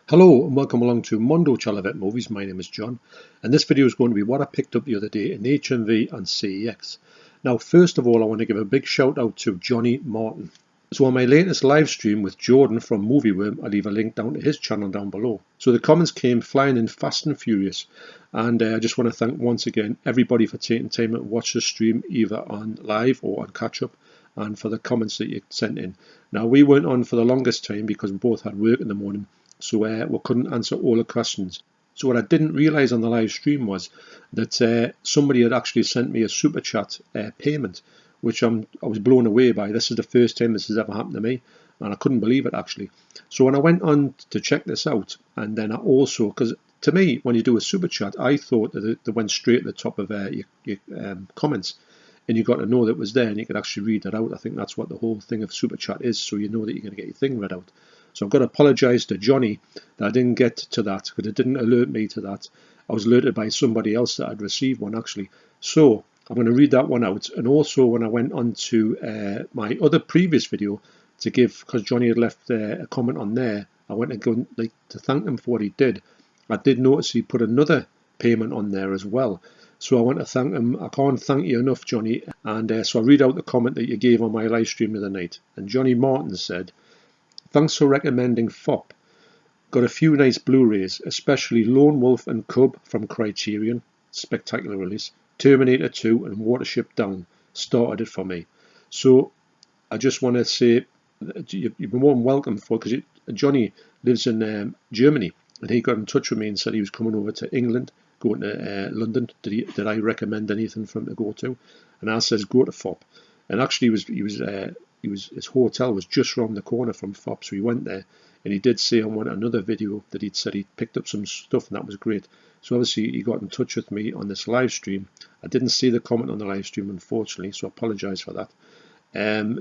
Hello and welcome along to Mondo Chelloveck Movies. My name is John and this video is going to be what I picked up the other day in HMV and CEX. Now first of all I want to give a big shout out to Johnny Martin. So on my latest live stream with Jordan from Movie Worm, I'll leave a link down to his channel down below. So the comments came flying in fast and furious, and I just want to thank once again everybody for taking time to watch the stream either on live or on catch up, and for the comments that you sent in. Now we weren't on for the longest time because we both had work in the morning, so we couldn't answer all the questions. So what I didn't realise on the live stream was that somebody had actually sent me a super chat payment, which I was blown away by. This is the first time this has ever happened to me, and I couldn't believe it actually. So when I went on to check this out, and then I also, because to me when you do a super chat, I thought that it went straight at the top of your comments, and you got to know that it was there and you could actually read that out. I think that's what the whole thing of super chat is, so you know that you're going to get your thing read out. So I've got to apologise to Johnny that I didn't get to that, because it didn't alert me to that. I was alerted by somebody else that I'd received one actually. So I'm going to read that one out. And also when I went on to my other previous video to give, because Johnny had left a comment on there, I went to go to thank him for what he did. I did notice he put another payment on there as well. So I want to thank him. I can't thank you enough, Johnny. And so I read out the comment that you gave on my live stream the other night. And Johnny Martin said, "Thanks for recommending FOP. Got a few nice Blu-rays, especially Lone Wolf and Cub from Criterion, spectacular release. Terminator 2 and Watership Down started it for me." So I just want to say you've been more than welcome for, because Johnny lives in Germany, and he got in touch with me and said he was coming over to England, going to London. Did I recommend anything for him to go to? And I says go to FOP. And actually his hotel was just around the corner from FOP, so he went there, and he did say on another video that he'd said he picked up some stuff, and that was great. So obviously he got in touch with me on this live stream. I didn't see the comment on the live stream, unfortunately, so I apologise for that.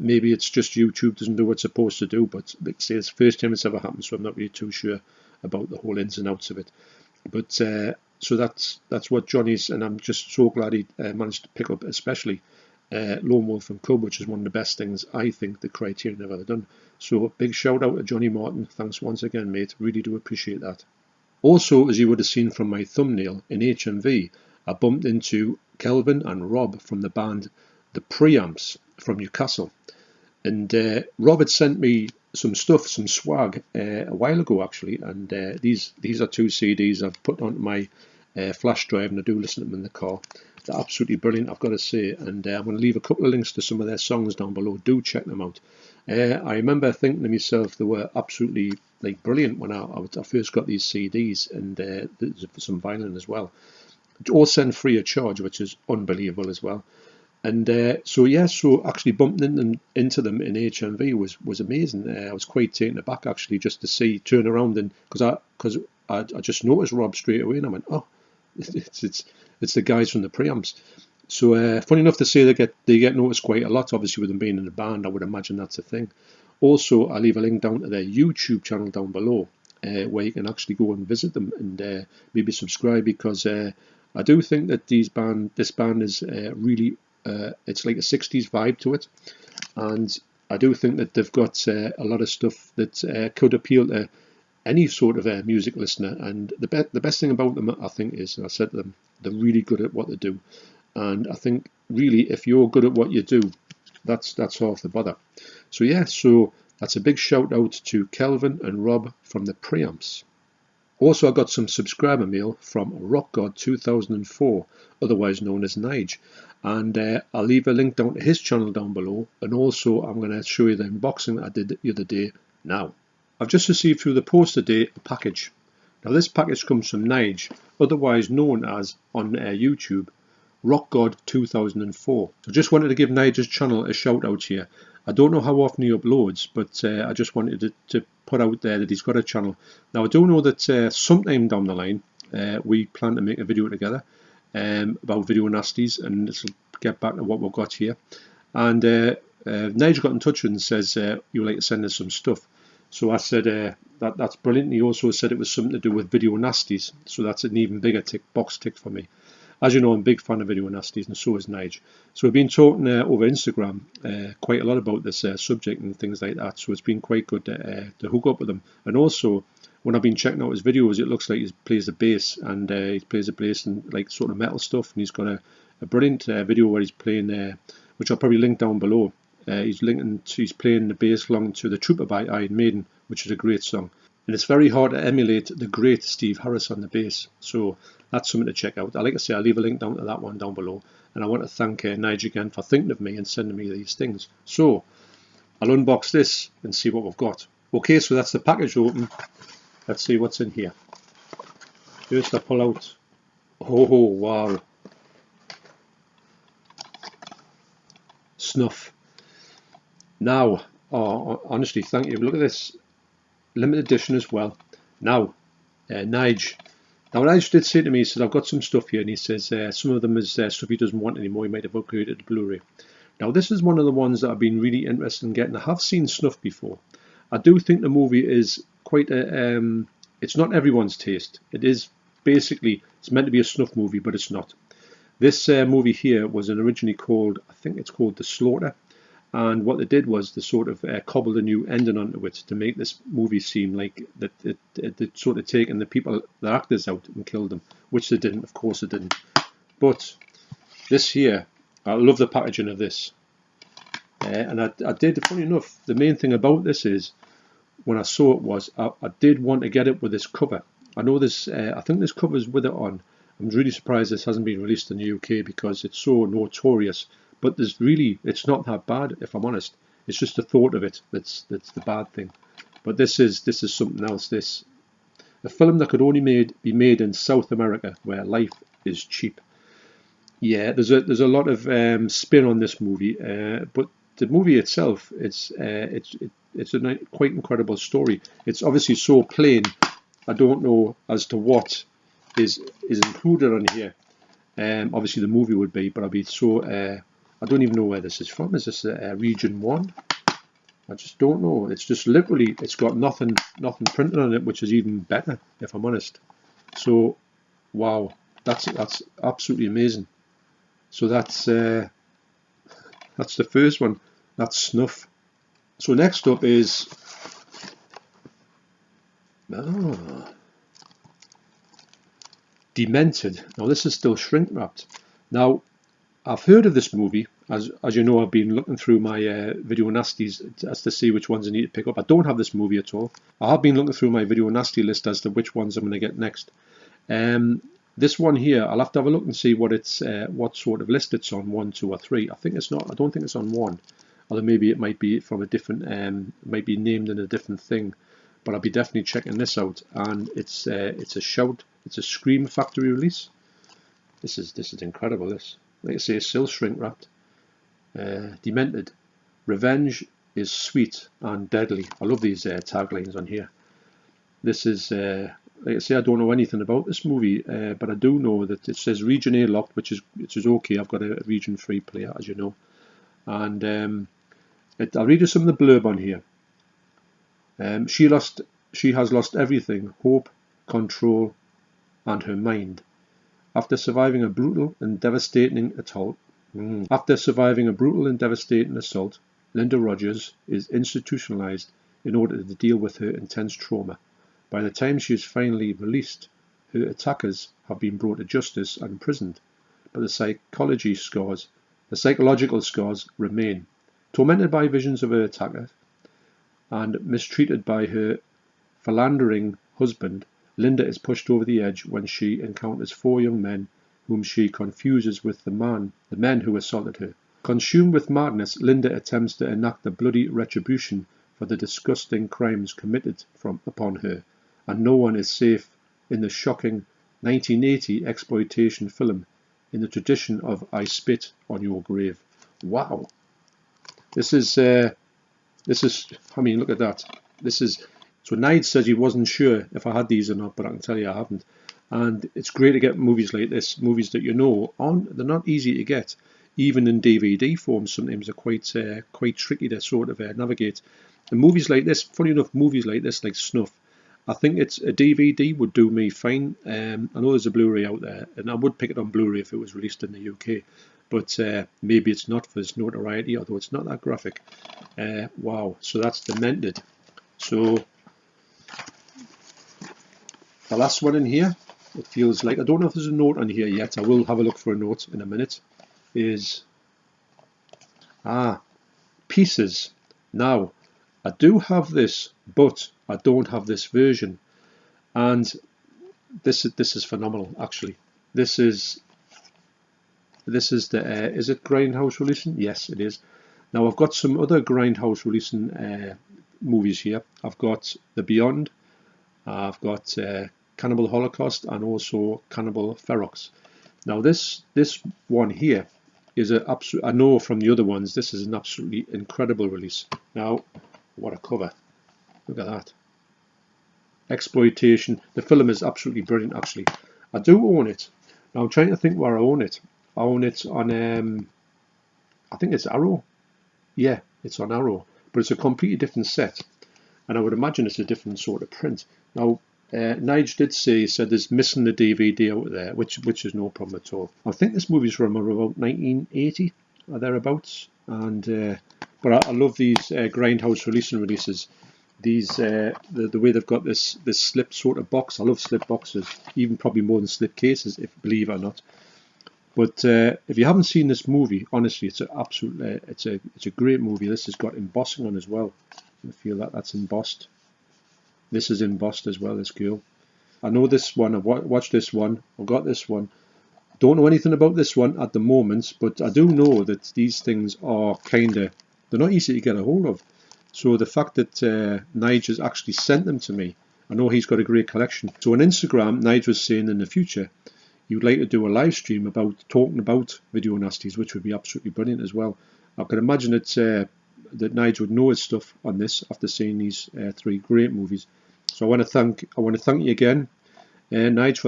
Maybe it's just YouTube doesn't do what it's supposed to do, but like I say, it's the first time it's ever happened, so I'm not really too sure about the whole ins and outs of it. But so that's what Johnny's, and I'm just so glad he managed to pick up, especially Lone Wolf and Cub, which is one of the best things I think the Criterion have ever done. So big shout out to Johnny Martin. Thanks once again, mate. Really do appreciate that. Also, as you would have seen from my thumbnail, in HMV, I bumped into Kelvin and Rob from the band the Preamps from Newcastle. And Rob had sent me some stuff, some swag, a while ago actually. And these are two CDs I've put onto my flash drive, and I do listen to them in the car. They're absolutely brilliant, I've got to say, and I'm going to leave a couple of links to some of their songs down below. Do check them out. I remember thinking to myself they were absolutely brilliant when I first got these CDs, and there's some vinyl as well. All sent free of charge, which is unbelievable as well. And so actually bumping into them in HMV was amazing. I was quite taken aback actually, just to turn around, and because I just noticed Rob straight away, and I went, oh, it's the guys from the Preamps. So funny enough to say, they get noticed quite a lot, obviously with them being in the band. I would imagine that's a thing. Also, I'll leave a link down to their YouTube channel down below, where you can actually go and visit them and maybe subscribe, because I do think that this band is really, it's like a 60s vibe to it, and I do think that they've got a lot of stuff that could appeal to any sort of music listener. And the best thing about them, I think, is, and I said to them, they're really good at what they do. And I think really, if you're good at what you do, that's half the bother. So that's a big shout out to Kelvin and Rob from the Preamps. Also, I got some subscriber mail from RockGod 2004, otherwise known as Nige, and I'll leave a link down to his channel down below. And also I'm going to show you the unboxing that I did the other day now. I've just received through the post today a package. Now this package comes from Nige, otherwise known as on YouTube RockGod 2004. I just wanted to give Nige's channel a shout out here. I don't know how often he uploads, but I just wanted to put out there that he's got a channel. Now I do know that sometime down the line we plan to make a video together about video nasties, and let's get back to what we've got here. And Nige got in touch with and says you would like to send us some stuff. So I said that's brilliant. He also said it was something to do with video nasties, so that's an even bigger box tick for me. As you know, I'm a big fan of video nasties, and so is Nige. So we've been talking over Instagram quite a lot about this subject and things like that, so it's been quite good to hook up with them. And also, when I've been checking out his videos, it looks like he plays the bass, and he plays the bass and like sort of metal stuff, and he's got a brilliant video where he's playing, which I'll probably link down below. He's playing the bass along to The Trooper by Iron Maiden, which is a great song. And it's very hard to emulate the great Steve Harris on the bass, so that's something to check out. Like I say, I'll leave a link down to that one down below. And I want to thank Nige again for thinking of me and sending me these things. So I'll unbox this and see what we've got. Okay, so that's the package open. Let's see what's in here. First I pull out, oh wow, Snuff. Now, oh, honestly, thank you. Look at this, limited edition as well. Now, Nige. Now, Nige did say to me, he said, I've got some stuff here, and he says some of them is stuff he doesn't want anymore. He might have upgraded to Blu-ray. Now, this is one of the ones that I've been really interested in getting. I have seen Snuff before. I do think the movie is quite a, it's not everyone's taste. It is basically, it's meant to be a Snuff movie, but it's not. This movie here was originally called, I think it's called The Slaughter. And what they did was they sort of cobbled a new ending onto it to make this movie seem like that it sort of taken the actors out and killed them, which they didn't, of course they didn't. But this here, I love the packaging of this. And I did, funny enough, the main thing about this is, when I saw it was, I did want to get it with this cover. I know this, I think this cover's with it on. I'm really surprised this hasn't been released in the UK because it's so notorious. But there's really, it's not that bad, if I'm honest. It's just the thought of it that's the bad thing. But this is something else. This, a film that could only be made in South America, where life is cheap. Yeah, there's a lot of spin on this movie, but the movie itself, it's a quite incredible story. It's obviously so plain. I don't know as to what is included on here. Obviously the movie would be, but I'd be so. I don't even know where this is from. Is this region 1? I just don't know. It's just literally, it's got nothing printed on it, which is even better, if I'm honest. So, wow, that's absolutely amazing. So that's the first one. That's Snuff. So next up is Demented. Now this is still shrink wrapped. Now, I've heard of this movie, as you know. I've been looking through my video nasties as to see which ones I need to pick up. I don't have this movie at all. I have been looking through my video nasty list as to which ones I'm going to get next. This one here, I'll have to have a look and see what sort of list it's on, 1, 2, or 3. I think it's not. I don't think it's on 1, although maybe it might be from a different, might be named in a different thing. But I'll be definitely checking this out. And it's a Scream Factory release. This is incredible. This. Like I say, still shrink wrapped. Demented. Revenge is sweet and deadly. I love these taglines on here. This is, like I say, I don't know anything about this movie, but I do know that it says Region A locked, which is okay. I've got a Region 3 player, as you know. And I'll read you some of the blurb on here. She has lost everything: hope, control, and her mind. After surviving a brutal and devastating assault, Linda Rogers is institutionalized in order to deal with her intense trauma. By the time she is finally released, her attackers have been brought to justice and imprisoned, but the psychological scars remain. Tormented by visions of her attacker and mistreated by her philandering husband, Linda is pushed over the edge when she encounters 4 young men whom she confuses with the men who assaulted her. Consumed with madness, Linda attempts to enact a bloody retribution for the disgusting crimes committed upon her, and no one is safe in the shocking 1980 exploitation film in the tradition of I Spit on Your Grave. Wow. This is, I mean, look at that. So Nige says he wasn't sure if I had these or not, but I can tell you I haven't. And it's great to get movies like this, movies that you know they're not easy to get. Even in DVD form, sometimes they're quite tricky to sort of navigate. And movies like this, funny enough, movies like this, like Snuff, I think it's a DVD would do me fine. I know there's a Blu-ray out there, and I would pick it on Blu-ray if it was released in the UK. But maybe it's not for its notoriety, although it's not that graphic. Wow, so that's Demented. So the last one in here, it feels like, I don't know if there's a note on here yet, I will have a look for a note in a minute, is Pieces. Now, I do have this, but I don't have this version, and this is phenomenal actually. This is the is it Grindhouse releasing? Yes, it is. Now I've got some other Grindhouse releasing movies here. I've got The Beyond, I've got Cannibal Holocaust, and also Cannibal Ferox. Now this one here is an absolute, I know from the other ones, this is an absolutely incredible release. Now, what a cover. Look at that. Exploitation. The film is absolutely brilliant actually. I do own it. Now I'm trying to think where I own it. I own it on, I think it's Arrow. Yeah, it's on Arrow. But it's a completely different set. And I would imagine it's a different sort of print. Now, Nige did say, he said there's missing the DVD out there, which is no problem at all. I think this movie's from about 1980 or thereabouts. And but I love these Grindhouse releases. These the way they've got this slip sort of box. I love slip boxes, even probably more than slip cases, if believe it or not. But if you haven't seen this movie, honestly, it's an absolute it's a great movie. This has got embossing on as well. I feel that that's embossed. This is embossed as well, this girl. I know this one, I've watched this one, I've got this one. Don't know anything about this one at the moment, but I do know that these things are they're not easy to get a hold of. So the fact that Nige has actually sent them to me, I know he's got a great collection. So on Instagram, Nige was saying in the future, he would like to do a live stream about talking about video nasties, which would be absolutely brilliant as well. I can imagine that Nige would know his stuff on this after seeing these three great movies. So I want to thank you again, Nige,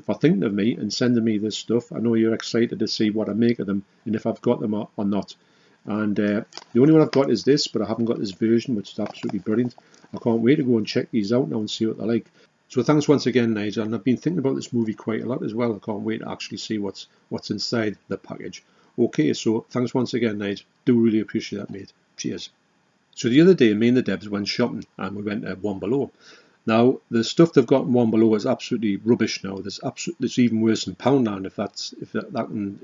for thinking of me and sending me this stuff. I know you're excited to see what I make of them and if I've got them or not. And the only one I've got is this, but I haven't got this version, which is absolutely brilliant. I can't wait to go and check these out now and see what they're like. So thanks once again, Nige, and I've been thinking about this movie quite a lot as well. I can't wait to actually see what's inside the package. Okay, so thanks once again, Nige. Do really appreciate that, mate. Cheers. So the other day, me and the Debs went shopping and we went to One Below. Now, the stuff they've got in One Below is absolutely rubbish now. It's even worse than Poundland,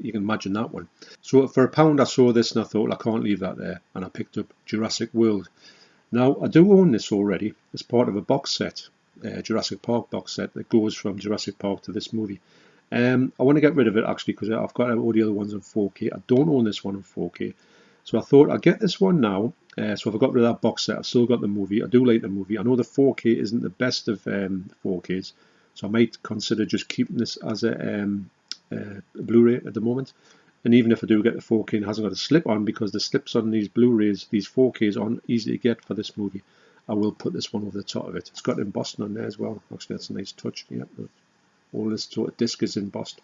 you can imagine that one. So for £1 I saw this and I thought, I can't leave that there, and I picked up Jurassic World. Now, I do own this already as part of a box set, Jurassic Park box set that goes from Jurassic Park to this movie. I want to get rid of it actually because I've got all the other ones in 4K. I don't own this one in 4K. So I thought I'd get this one now. So if I got rid of that box set, I've still got the movie. I do like the movie. I know the 4K isn't the best of 4Ks, so I might consider just keeping this as a Blu-ray at the moment. And even if I do get the 4K and it hasn't got a slip on, because the slips on these Blu-rays, these 4Ks aren't easy to get for this movie, I will put this one over the top of it. It's got embossing on there as well. Actually, that's a nice touch. Yeah, all this sort of disc is embossed.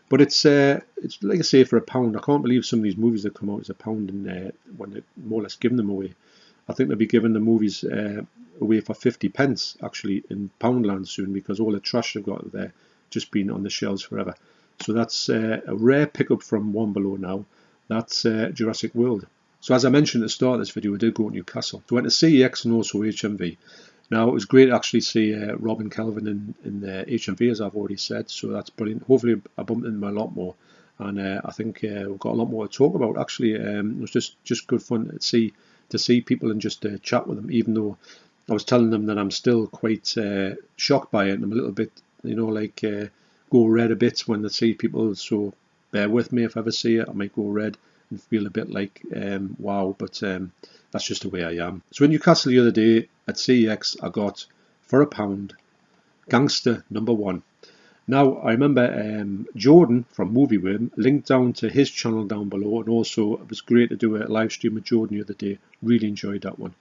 But it's like I say, for £1. I can't believe some of these movies that come out as £1 and when they're more or less giving them away. I think they'll be giving the movies away for 50p actually in Poundland soon, because all the trash they've got there just been on the shelves forever. So that's a rare pickup from One Below now. That's Jurassic World. So as I mentioned at the start of this video, I did go to Newcastle. So I went to CEX and also HMV. Now, it was great to actually see Rob and Kelvin in HMV, as I've already said, so that's brilliant. Hopefully I bumped into them a lot more, and I think we've got a lot more to talk about, actually. It was just good fun to see people and just chat with them, even though I was telling them that I'm still quite shocked by it, and I'm a little bit, go red a bit when they see people, so bear with me if I ever see it. I might go red and feel a bit like, wow, but that's just the way I am. So in Newcastle the other day at CEX, I got, for £1, Gangster #1. Now, I remember Jordan from Movie Worm linked down to his channel down below, and also it was great to do a live stream with Jordan the other day. Really enjoyed that one.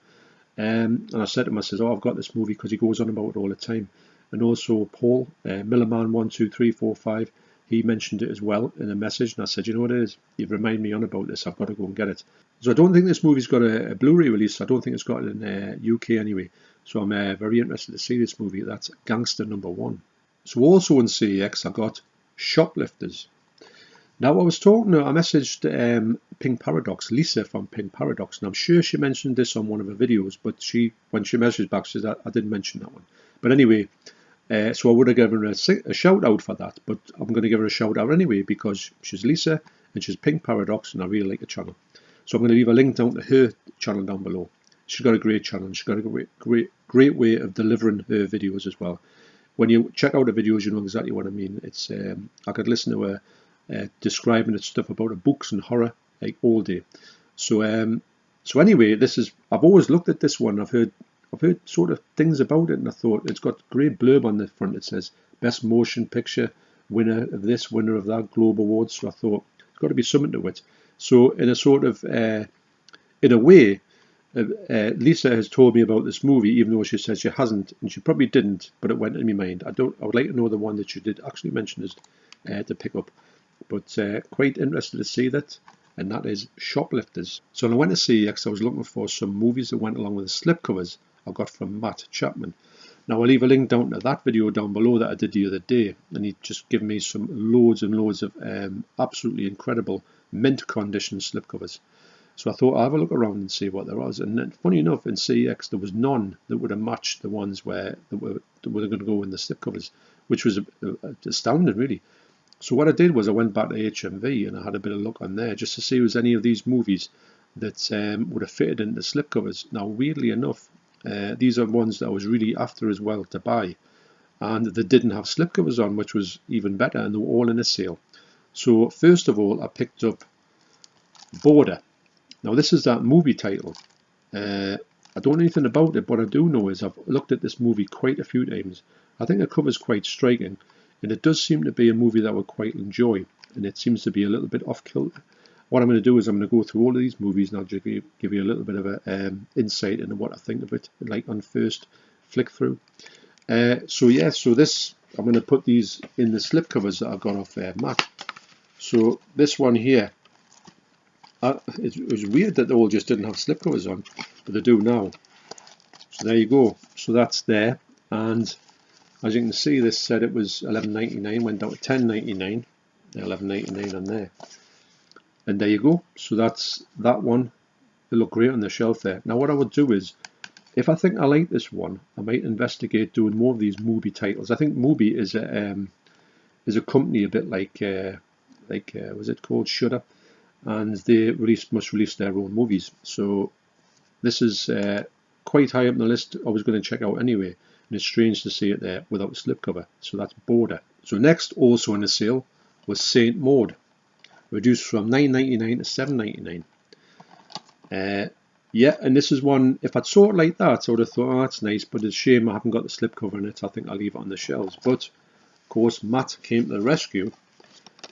And I said to him, I said, I've got this movie, because he goes on about it all the time. And also Paul, Millerman12345, he mentioned it as well in a message, and I said, you know what it is? You've reminded me on about this, I've got to go and get it. So I don't think this movie's got a Blu-ray release. I don't think it's got it in UK anyway. So I'm very interested to see this movie. That's Gangster #1. So also in CEX, I got Shoplifters. Now I messaged Pink Paradox, Lisa from Pink Paradox, and I'm sure she mentioned this on one of her videos, but when she messaged back, she said I didn't mention that one. But anyway, So I would have given her a shout out for that, but I'm going to give her a shout out anyway because she's Lisa and she's Pink Paradox and I really like the channel. So I'm going to leave a link down to her channel down below. She's got a great channel and she's got a great way of delivering her videos as well. When you check out the videos, you know exactly what I mean. It's I could listen to her describing stuff about the books and horror like all day. So anyway, I've always looked at this one. I've heard sort of things about it, and I thought it's got a great blurb on the front. It says Best Motion Picture, winner of this, winner of that, Globe Awards. So I thought it's got to be something to it. So in a sort of in a way, Lisa has told me about this movie, even though she says she hasn't, and she probably didn't, but it went in my mind. I would like to know the one that she did actually mention is to pick up, but quite interested to see that. And that is Shoplifters. So when I went to CEX, I was looking for some movies that went along with the slipcovers I got from Matt Chapman. Now I'll leave a link down to that video down below that I did the other day, and he just gave me some loads and loads of absolutely incredible mint condition slipcovers. So I thought I'll have a look around and see what there was. And then, funny enough, in CEX there was none that would have matched the ones that were going to go in the slipcovers, which was astounding really. So what I did was I went back to HMV and I had a bit of look on there just to see if there was any of these movies that would have fitted into slipcovers. Now weirdly enough, these are ones that I was really after as well to buy, and they didn't have slipcovers on, which was even better, and they were all in a sale. So first of all I picked up Border. Now this is that movie title. I don't know anything about it, but what I do know is I've looked at this movie quite a few times. I think the cover's quite striking, and it does seem to be a movie that I would quite enjoy, and it seems to be a little bit off kilter. What I'm going to do is I'm going to go through all of these movies and I'll just give you a little bit of a insight into what I think of it, like on first flick through. So this, I'm going to put these in the slipcovers that I got off Matt. So this one here, it was weird that they all just didn't have slipcovers on, but they do now. So there you go. So that's there, and as you can see, this said it was $11.99, went down to $10.99, $11.99 on there. And there you go. So that's that one. They look great on the shelf there. Now what I would do is, if I think I like this one, I might investigate doing more of these movie titles. I think Mubi is a company a bit like was it called Shudder, and they must release their own movies. So this is quite high up on the list. I was going to check out anyway, and it's strange to see it there without a slipcover. So that's Border. So next, also in the sale, was Saint Maud, reduced from $9.99 to $7.99. Yeah, and this is one, if I'd saw it like that, I would have thought, oh, that's nice, but it's a shame I haven't got the slipcover in it. I think I'll leave it on the shelves. But of course, Matt came to the rescue,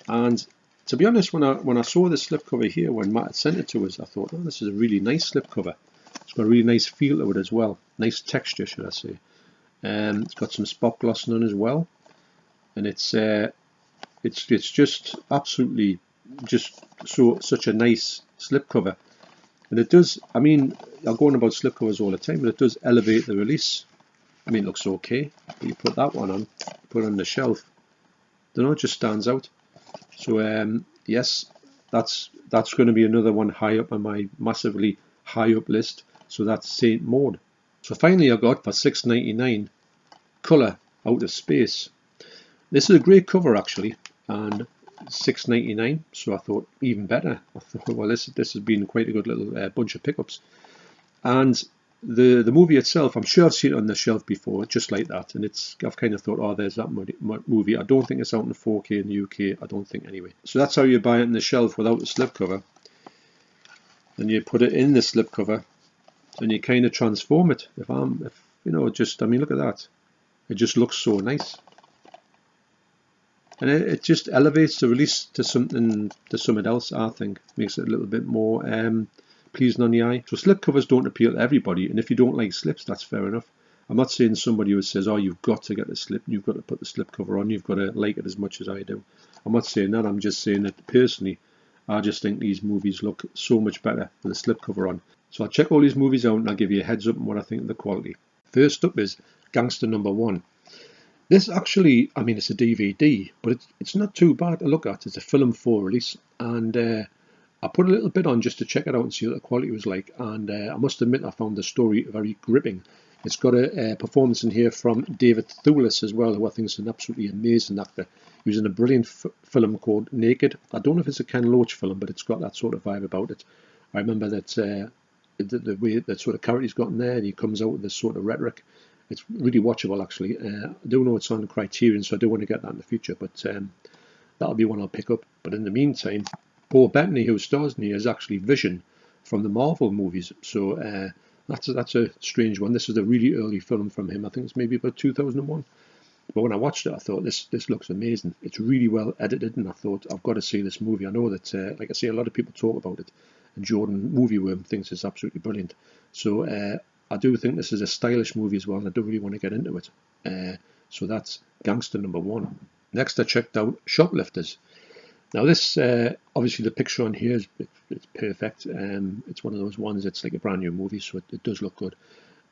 and to be honest, when I saw the slipcover here, when Matt had sent it to us, I thought, oh, this is a really nice slipcover. It's got a really nice feel to it as well, nice texture, should I say. It's got some spot glossing on as well, and it's just absolutely such a nice slipcover. And it does, I mean, I'll go on about slipcovers all the time, but it does elevate the release. I mean, it looks okay, but you put that one on, put it on the shelf, I don't know, it just stands out. So yes, that's going to be another one high up on my massively high up list. So that's Saint Maud. So finally I got for $6.99 Colour Out of Space. This is a great cover actually, and $6.99, so I thought even better. I thought, well, this has been quite a good little bunch of pickups. And the movie itself, I'm sure I've seen it on the shelf before, just like that, and I've kind of thought, oh, there's that movie. I don't think it's out in 4K in the UK, I don't think anyway. So that's how you buy it in the shelf without the slipcover. And you put it in the slipcover, and you kind of transform it. I mean, look at that. It just looks so nice. And it just elevates the release to something else, I think. Makes it a little bit more pleasing on the eye. So slipcovers don't appeal to everybody, and if you don't like slips, that's fair enough. I'm not saying somebody who says, oh, you've got to get the slip, you've got to put the slipcover on, you've got to like it as much as I do. I'm not saying that, I'm just saying that personally, I just think these movies look so much better with a slipcover on. So I'll check all these movies out and I'll give you a heads up on what I think of the quality. First up is Gangster Number 1. This actually, I mean, it's a DVD, but it's not too bad to look at. It's a film 4 release, and I put a little bit on just to check it out and see what the quality was like, and I must admit I found the story very gripping. It's got a performance in here from David Thewlis as well, who I think is an absolutely amazing actor. He was in a brilliant film called Naked. I don't know if it's a Ken Loach film, but it's got that sort of vibe about it. I remember that the way that sort of character he's got in there, and he comes out with this sort of rhetoric. It's really watchable, actually. I do know it's on Criterion, so I do want to get that in the future, but that'll be one I'll pick up. But in the meantime, Paul Bettany, who stars in here, is actually Vision from the Marvel movies. So that's a strange one. This is a really early film from him. I think it's maybe about 2001. But when I watched it, I thought this looks amazing. It's really well edited, and I thought I've got to see this movie. I know that, like I say, a lot of people talk about it, and Jordan Movie Worm thinks it's absolutely brilliant. So I do think this is a stylish movie as well, and I do really want to get into it. So that's Gangster #1. Next, I checked out Shoplifters. Now this, obviously the picture on here, it's perfect. It's one of those ones, it's like a brand new movie, so it does look good.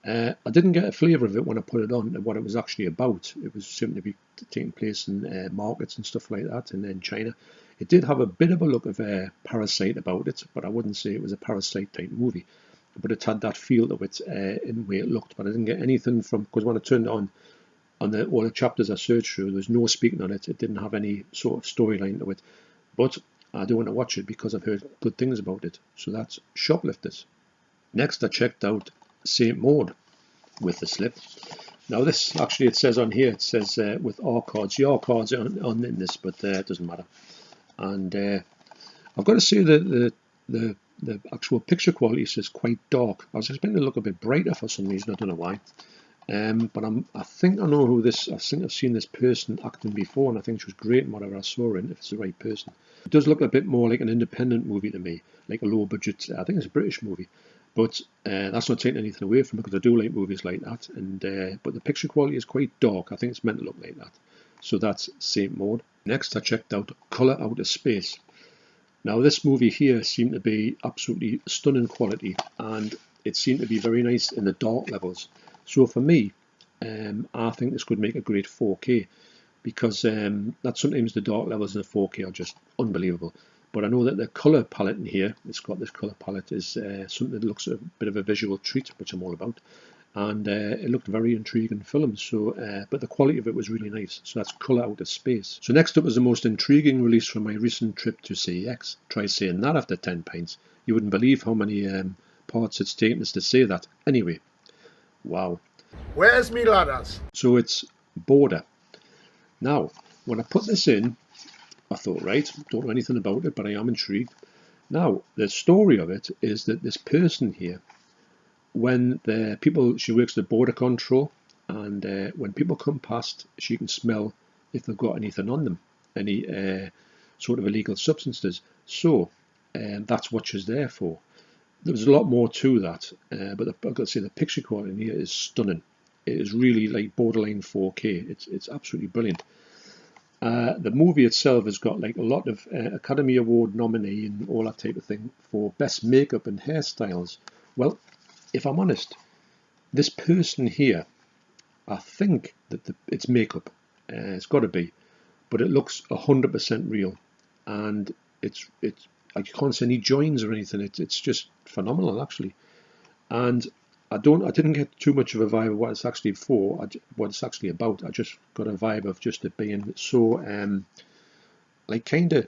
I didn't get a flavour of it when I put it on, and what it was actually about. It was simply to be taking place in markets and stuff like that, and then China. It did have a bit of a look of Parasite about it, but I wouldn't say it was a Parasite type movie. But it had that feel to it in the way it looked. But I didn't get anything from, because when I turned it on all the chapters I searched through, there was no speaking on it. It didn't have any sort of storyline to it. But I do want to watch it because I've heard good things about it. So that's Shoplifters. Next, I checked out St. Maud with the slip. Now this, actually, it says on here, it says with R cards. The R cards are on in this, but it doesn't matter. And I've got to say that the actual picture quality is quite dark. I was expecting it to look a bit brighter for some reason. I don't know why. But I think I know who this. I think I've seen this person acting before, and I think she was great in whatever I saw her in. If it's the right person, it does look a bit more like an independent movie to me, like a low budget. I think it's a British movie, but that's not taking anything away from it, because I do like movies like that. And but the picture quality is quite dark. I think it's meant to look like that. So that's St. Maud. Next, I checked out Colour Out of Space. Now this movie here seemed to be absolutely stunning quality, and it seemed to be very nice in the dark levels. So for me, I think this could make a great 4K, because that sometimes the dark levels in the 4K are just unbelievable. But I know that the colour palette in here, it's got this colour palette, is something that looks a bit of a visual treat, which I'm all about. And it looked very intriguing film. So, but the quality of it was really nice. So that's Colour Out of Space. So next up was the most intriguing release from my recent trip to CEX. Try saying that after 10 pints. You wouldn't believe how many parts it's taken us to say that. Anyway, wow. Where's me ladders? So it's Border. Now, when I put this in, I thought, right, don't know anything about it, but I am intrigued. Now, the story of it is that this person here, when the people, she works at border control, and when people come past, she can smell if they've got anything on them, any sort of illegal substances. So that's what she's there for. There's a lot more to that, but I've got to say the picture quality in here is stunning. It is really like borderline 4K. It's absolutely brilliant. The movie itself has got like a lot of Academy Award nominee and all that type of thing for best makeup and hairstyles. Well, if I'm honest, this person here, I think that it's makeup. It's got to be, but it looks 100% real, and it's I can't see any joins or anything. It's just phenomenal, actually. And I didn't get too much of a vibe of what it's actually for, what it's actually about. I just got a vibe of just it being so like kind of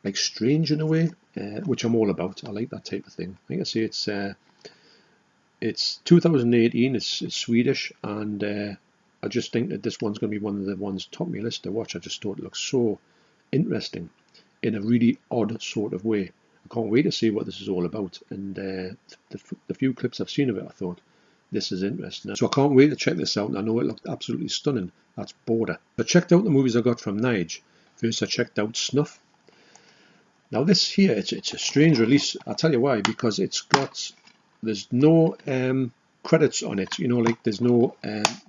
like strange in a way, which I'm all about. I like that type of thing. Like I say, it's 2018. It's Swedish, and I just think that this one's going to be one of the ones top of my list to watch. I just thought it looks so interesting in a really odd sort of way. I can't wait to see what this is all about. And the few clips I've seen of it, I thought, this is interesting. So I can't wait to check this out, and I know it looked absolutely stunning. That's Border. I checked out the movies I got from Nige. First, I checked out Snuff. Now this here, it's a strange release. I'll tell you why. Because there's no credits on it. You know, like there's no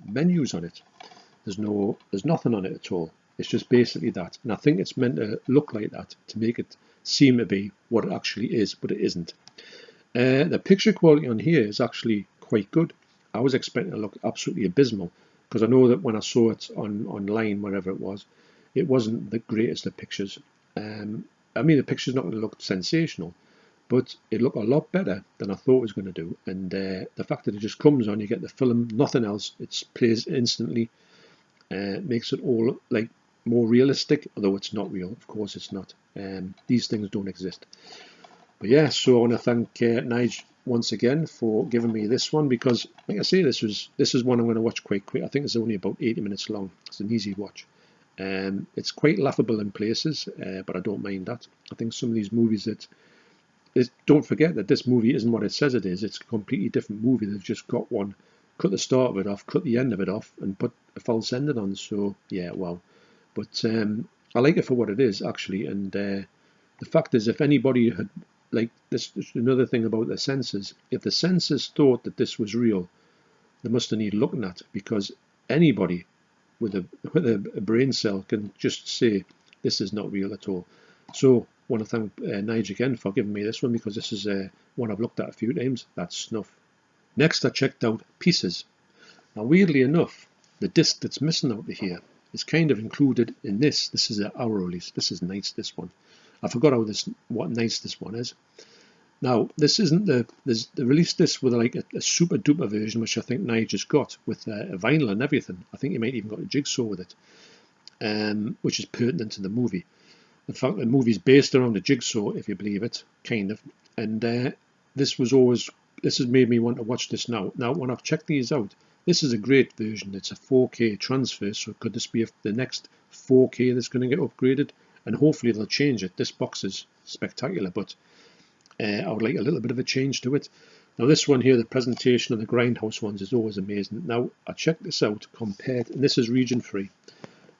menus on it. There's nothing on it at all. It's just basically that. And I think it's meant to look like that to make it seem to be what it actually is, but it isn't. The picture quality on here is actually quite good. I was expecting it to look absolutely abysmal, because I know that when I saw it online, wherever it wasn't the greatest of pictures. I mean, the picture's not going to look sensational, but it looked a lot better than I thought it was going to do. And the fact that it just comes on, you get the film, nothing else, it plays instantly, makes it all like more realistic, although it's not real, of course it's not. These things don't exist. But yeah, so I want to thank Nige once again for giving me this one, because like I say, this is one I'm going to watch quite quick. I think it's only about 80 minutes long. It's an easy watch. It's quite laughable in places, but I don't mind that. I think some of these movies don't forget that this movie isn't what it says it is. It's a completely different movie. They've just got one, cut the start of it off, cut the end of it off, and put a false ending on. So yeah, wow. But I like it for what it is, actually. And the fact is, if anybody had, like, this is another thing about the censors, if the censors thought that this was real, they must have needed looking at, because anybody with a brain cell can just say this is not real at all. So I want to thank Nige again for giving me this one, because this is one I've looked at a few times. That's Snuff. Next I checked out Pieces. Now weirdly enough, the disc that's missing out of here is kind of included in this. This is our release. This is nice, this one. I forgot what nice this one is. Now this isn't they released this with like a super duper version, which I think Nige has got with a vinyl and everything. I think he might even got a jigsaw with it, which is pertinent to the movie. In fact, the movie's based around a jigsaw, if you believe it, kind of. And this has made me want to watch this now. Now, when I've checked these out, this is a great version. It's a 4K transfer, so could this be the next 4K that's going to get upgraded? And hopefully they'll change it. This box is spectacular, but I would like a little bit of a change to it. Now this one here, the presentation of the Grindhouse ones is always amazing. Now I checked this out compared, and this is region free.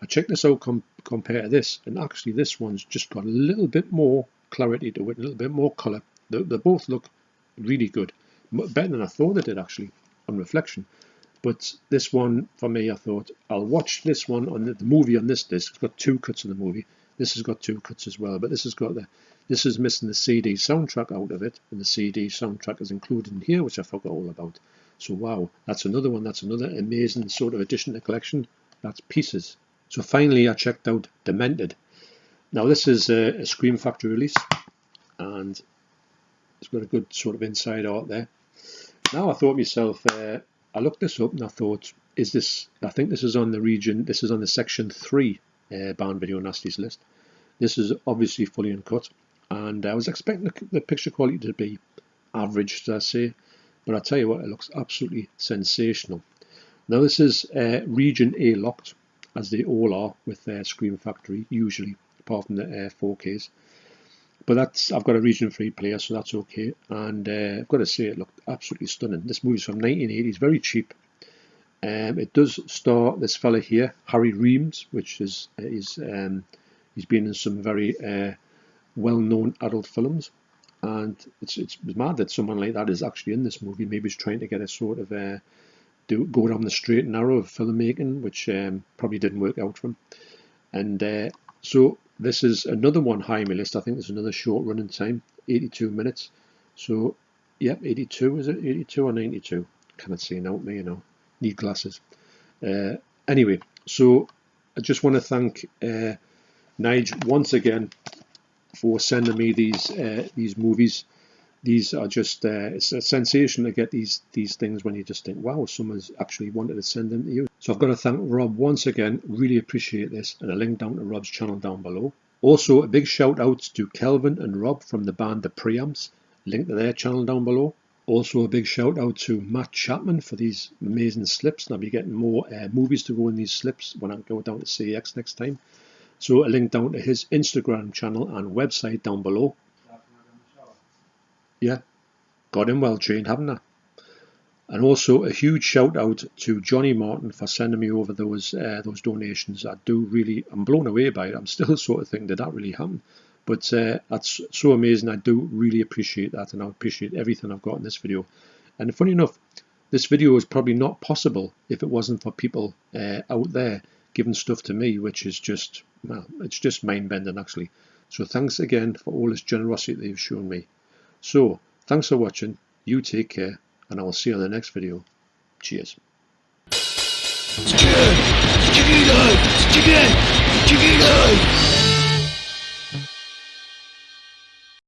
I checked this out compared to this, and actually this one's just got a little bit more clarity to it, a little bit more colour. They both look really good, better than I thought they did actually on reflection. But this one, for me, I thought I'll watch this one on the movie on this disc. It's got 2 cuts of the movie. This has got 2 cuts as well, but this is missing the CD soundtrack out of it, and the CD soundtrack is included in here, which I forgot all about. So wow, that's another one. That's another amazing sort of addition to the collection. That's Pieces. So finally, I checked out Demented. Now this is a Scream Factory release, and it's got a good sort of inside art there. Now I thought to myself, I looked this up and I thought, I think this is on the section 3 band video Nasties list. This is obviously fully uncut, and I was expecting the picture quality to be average, as I say, but I tell you what, it looks absolutely sensational. Now this is region A locked, as they all are with Scream Factory usually, apart from the 4Ks. But I've got a region 3 player, so that's okay. And I've got to say, it looked absolutely stunning. This movie's from 1980s, very cheap. It does star this fella here, Harry Reams, which is he's been in some very well-known adult films, and it's mad that someone like that is actually in this movie. Maybe he's trying to get a sort of go down the straight and narrow of filmmaking, which probably didn't work out for him. And so this is another one high on my list. I think there's another short running time, 82 minutes. So, yep, 82, is it? 82 or 92? Cannot see now, me, need glasses. Anyway, so I just want to thank Nige once again for sending me these movies. These are just, it's a sensation to get these things when you just think, wow, someone's actually wanted to send them to you. So I've got to thank Rob once again, really appreciate this, and a link down to Rob's channel down below. Also, a big shout out to Kelvin and Rob from the band The Preamps, link to their channel down below. Also a big shout out to Matt Chapman for these amazing slips, and I'll be getting more movies to go in these slips when I go down to CEX next time. So a link down to his Instagram channel and website down below. Yeah, got him well trained, haven't I? And also a huge shout out to Johnny Martin for sending me over those donations. I'm blown away by it. I'm still sort of thinking, did that really happen? But that's so amazing. I do really appreciate that, and I appreciate everything I've got in this video. And funny enough, this video is probably not possible if it wasn't for people out there giving stuff to me, which is just, well, it's just mind-bending actually. So thanks again for all this generosity that you've shown me. So, thanks for watching, you take care, and I will see you on the next video. Cheers. It's chicken!